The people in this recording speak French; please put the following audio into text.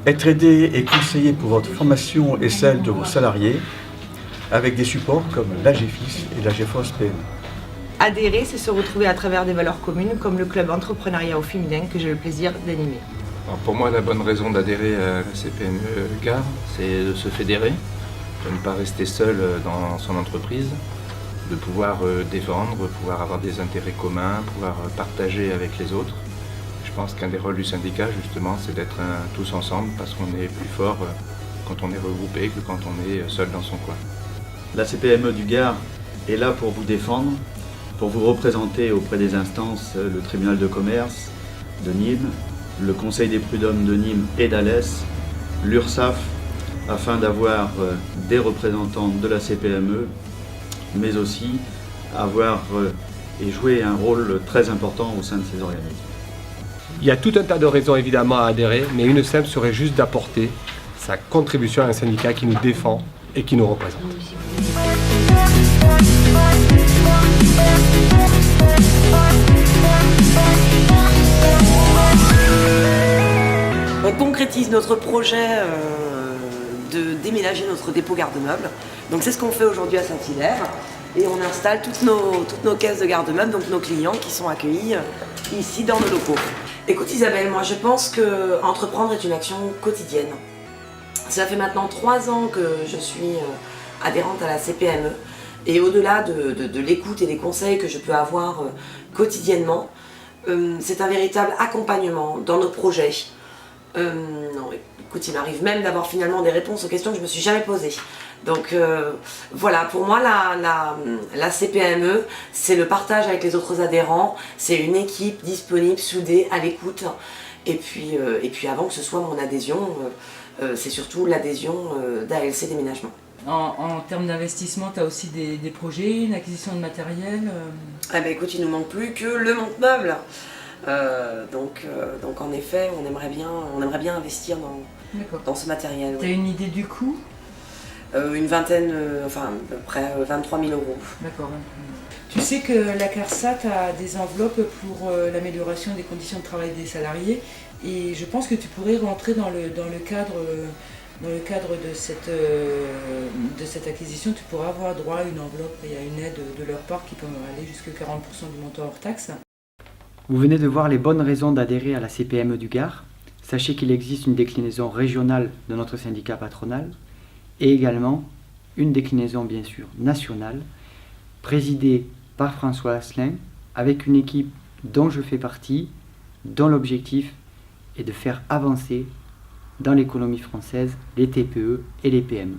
Être aidé et conseillé pour votre formation et celle de vos salariés avec des supports comme l'AGFIS et l'AGFOS PME. Adhérer, c'est se retrouver à travers des valeurs communes comme le club entrepreneuriat au féminin que j'ai le plaisir d'animer. Alors pour moi, la bonne raison d'adhérer à la CPME Gare, c'est de se fédérer, de ne pas rester seul dans son entreprise, de pouvoir défendre, pouvoir avoir des intérêts communs, pouvoir partager avec les autres. Je pense qu'un des rôles du syndicat, justement, c'est d'être tous ensemble parce qu'on est plus fort quand on est regroupé que quand on est seul dans son coin. La CPME du Gard est là pour vous défendre, pour vous représenter auprès des instances, le tribunal de commerce de Nîmes, le conseil des prud'hommes de Nîmes et d'Alès, l'URSSAF, afin d'avoir des représentants de la CPME, mais aussi avoir et jouer un rôle très important au sein de ces organismes. Il y a tout un tas de raisons évidemment à adhérer, mais une simple serait juste d'apporter sa contribution à un syndicat qui nous défend et qui nous représente. On concrétise notre projet de déménager notre dépôt garde-meubles. Donc c'est ce qu'on fait aujourd'hui à Saint-Hilaire. Et on installe toutes nos caisses de garde-meubles, donc nos clients qui sont accueillis ici dans nos locaux. Écoute Isabelle, moi je pense que entreprendre est une action quotidienne. Ça fait maintenant 3 ans que je suis adhérente à la CPME. Et au-delà de l'écoute et des conseils que je peux avoir quotidiennement, c'est un véritable accompagnement dans nos projets. Non, écoute, il m'arrive même d'avoir finalement des réponses aux questions que je ne me suis jamais posées. Donc voilà, pour moi la CPME, c'est le partage avec les autres adhérents, c'est une équipe disponible, soudée, à l'écoute. Et puis avant que ce soit mon adhésion, c'est surtout l'adhésion d'ALC Déménagement. En termes d'investissement, tu as aussi des projets, une acquisition de matériel Eh ben écoute, il ne nous manque plus que le monte-meuble. Donc en effet, on aimerait bien investir dans ce matériel. Tu as une idée du coût? Une vingtaine, enfin à peu près 23 000 euros. D'accord. Tu sais que la CARSAT a des enveloppes pour l'amélioration des conditions de travail des salariés et je pense que tu pourrais rentrer dans le cadre de cette acquisition. Tu pourras avoir droit à une enveloppe et à une aide de leur part qui peut aller jusqu'à 40% du montant hors taxe. Vous venez de voir les bonnes raisons d'adhérer à la CPME du Gard. Sachez qu'il existe une déclinaison régionale de notre syndicat patronal et également une déclinaison bien sûr nationale, présidée par François Asselin, avec une équipe dont je fais partie, dont l'objectif est de faire avancer dans l'économie française les TPE et les PME.